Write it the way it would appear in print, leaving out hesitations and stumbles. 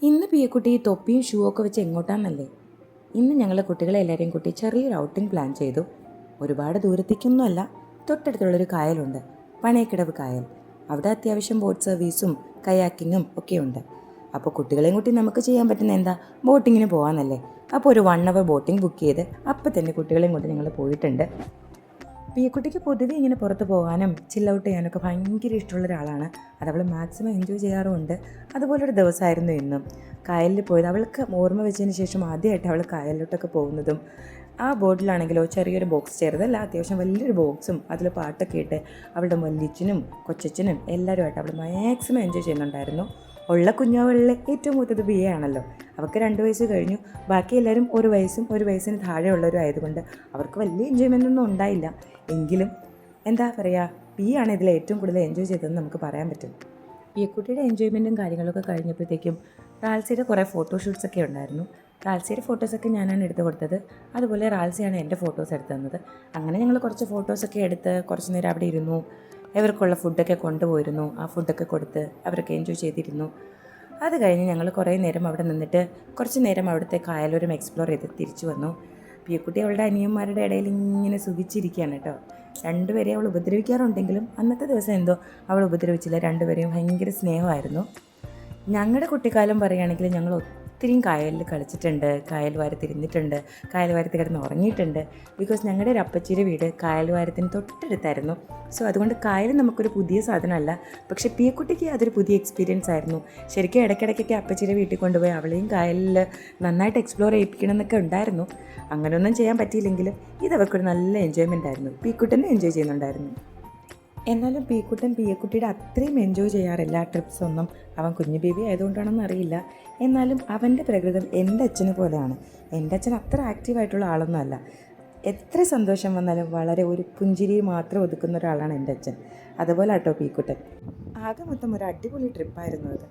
ഇന്ന് പിയക്കുട്ടി ഈ തൊപ്പിയും ഷൂ ഒക്കെ വെച്ച് എങ്ങോട്ടാന്നല്ലേ? ഇന്ന് ഞങ്ങൾ കുട്ടികളെ എല്ലാവരെയും കൂട്ടി ചെറിയൊരു ഔട്ടിംഗ് പ്ലാൻ ചെയ്തു. ഒരുപാട് ദൂരത്തേക്കൊന്നുമല്ല, തൊട്ടടുത്തുള്ളൊരു കായലുണ്ട്, പണയക്കിടവ് കായൽ. അവിടെ അത്യാവശ്യം ബോട്ട് സർവീസും കയാക്കിങ്ങും ഒക്കെയുണ്ട്. അപ്പോൾ കുട്ടികളെയും കൂട്ടി നമുക്ക് ചെയ്യാൻ പറ്റുന്ന എന്താ, ബോട്ടിങ്ങിന് പോകാമെന്നല്ലേ. അപ്പോൾ ഒരു 1 hour ബോട്ടിംഗ് ബുക്ക് ചെയ്ത് അപ്പം തന്നെ കുട്ടികളെയും കൊണ്ട് ഞങ്ങൾ പോയിട്ടുണ്ട്. പിയക്കുട്ടിക്ക് പൊതുവെ ഇങ്ങനെ പുറത്ത് പോകാനും ചിൽ ഔട്ട് ചെയ്യാനൊക്കെ ഭയങ്കര ഇഷ്ടമുള്ള ഒരാളാണ്. അതവൾ മാക്സിമം എൻജോയ് ചെയ്യാറുമുണ്ട്. അതുപോലൊരു ദിവസമായിരുന്നു ഇന്നും. കായലിൽ പോയത് അവൾക്ക് ഓർമ്മ വെച്ചതിന് ശേഷം ആദ്യമായിട്ട് അവൾ കായലിലോട്ടൊക്കെ പോകുന്നതും. ആ ബോട്ടിലാണെങ്കിലോ ചെറിയൊരു ബോക്സ് ചെറുതല്ല, അത്യാവശ്യം വലിയൊരു ബോക്സും അതിൽ പാട്ടൊക്കെ ഇട്ട് അവളുടെ വല്യച്ഛനും കൊച്ചച്ഛനും എല്ലാവരുമായിട്ട് അവൾ മാക്സിമം എൻജോയ് ചെയ്യുന്നുണ്ടായിരുന്നു. ഉള്ള കുഞ്ഞുകളിൽ ഏറ്റവും മൂത്തത് ബിയ ആണല്ലോ. അവൾക്ക് 2 വയസ്സ് കഴിഞ്ഞു. ബാക്കി എല്ലാവരും 1 വയസ്സും 1 വയസ്സിന് താഴെയുള്ളവരും ആയതുകൊണ്ട് അവർക്ക് വലിയ എൻജോയ്മെൻ്റ് ഒന്നും ഉണ്ടായില്ല. എങ്കിലും എന്താ പറയുക, ബിയാണ് ഇതിൽ ഏറ്റവും കൂടുതൽ എൻജോയ് ചെയ്തതെന്ന് നമുക്ക് പറയാൻ പറ്റും. പിയക്കുട്ടിയുടെ എൻജോയ്മെൻറ്റും കാര്യങ്ങളൊക്കെ കഴിഞ്ഞപ്പോഴത്തേക്കും റാൽസിയുടെ കുറേ ഫോട്ടോഷൂട്ട്സൊക്കെ ഉണ്ടായിരുന്നു. റാൽസിയുടെ ഫോട്ടോസൊക്കെ ഞാനാണ് എടുത്ത് കൊടുത്തത്. അതുപോലെ റാൽസിയാണ് എൻ്റെ ഫോട്ടോസ് എടുത്ത് തന്നത്. അങ്ങനെ ഞങ്ങൾ കുറച്ച് ഫോട്ടോസൊക്കെ എടുത്ത് കുറച്ച് നേരം അവിടെ ഇരുന്നു. ഇവർക്കുള്ള ഫുഡൊക്കെ കൊണ്ടുപോയിരുന്നു. ആ ഫുഡൊക്കെ കൊടുത്ത് അവരൊക്കെ എൻജോയ് ചെയ്തിരുന്നു. അത് കഴിഞ്ഞ് ഞങ്ങൾ കുറേ നേരം അവിടെ നിന്നിട്ട് കുറച്ച് നേരം അവിടുത്തെ കായലോരം എക്സ്പ്ലോർ ചെയ്ത് തിരിച്ചു വന്നു. പിയക്കുട്ടി അവളുടെ അനിയന്മാരുടെ ഇടയിൽ ഇങ്ങനെ സുഖിച്ചിരിക്കുകയാണ് കേട്ടോ. രണ്ടുപേരെയും അവൾ ഉപദ്രവിക്കാറുണ്ടെങ്കിലും അന്നത്തെ ദിവസം എന്തോ അവൾ ഉപദ്രവിച്ചില്ല. രണ്ടുപേരെയും ഭയങ്കര സ്നേഹമായിരുന്നു. ഞങ്ങളുടെ കുട്ടിക്കാലം പറയുകയാണെങ്കിൽ ഞങ്ങൾ ഒത്തിരിയും കായലിൽ കളിച്ചിട്ടുണ്ട്, കായൽ വാരത്ത് ഇരുന്നിട്ടുണ്ട്, കായൽ വാരത്ത് കിടന്ന് ഉറങ്ങിയിട്ടുണ്ട്. ബിക്കോസ് ഞങ്ങളുടെ ഒരു അപ്പച്ചിയുടെ വീട് കായൽ വാരത്തിന് തൊട്ടടുത്തായിരുന്നു. സോ അതുകൊണ്ട് കായൽ നമുക്കൊരു പുതിയ സാധനമല്ല. പക്ഷേ പിയക്കുട്ടിക്ക് അതൊരു പുതിയ എക്സ്പീരിയൻസ് ആയിരുന്നു. ശരിക്കും ഇടയ്ക്കിടയ്ക്കൊക്കെ അപ്പച്ചിയുടെ വീട്ടിൽ കൊണ്ടുപോയി അവളെയും കായലിൽ നന്നായിട്ട് എക്സ്പ്ലോർ ചെയ്യിപ്പിക്കണം എന്നൊക്കെ ഉണ്ടായിരുന്നു. അങ്ങനെയൊന്നും ചെയ്യാൻ പറ്റിയില്ലെങ്കിലും ഇതവർക്കൊരു നല്ല എൻജോയ്മെൻ്റ് ആയിരുന്നു. പിയക്കുട്ടനും എൻജോയ് ചെയ്യുന്നുണ്ടായിരുന്നു. എന്നാലും പിയക്കുട്ടൻ പിയക്കുട്ടിയുടെ അത്രയും എൻജോയ് ചെയ്യാറില്ല ട്രിപ്സൊന്നും. അവൻ കുഞ്ഞു ബേബി ആയതുകൊണ്ടാണെന്ന് അറിയില്ല. എന്നാലും അവൻ്റെ പ്രകൃതം എൻ്റെ അച്ഛനെ പോലെയാണ്. എൻ്റെ അച്ഛൻ അത്ര ആക്റ്റീവായിട്ടുള്ള ആളൊന്നും അല്ല. എത്ര സന്തോഷം വന്നാലും വളരെ ഒരു പുഞ്ചിരി മാത്രം ഒതുക്കുന്ന ഒരാളാണ് എൻ്റെ അച്ഛൻ. അതുപോലെ കേട്ടോ പിയക്കുട്ടൻ. ആകെ മൊത്തം ഒരു അടിപൊളി ട്രിപ്പായിരുന്നു അത്.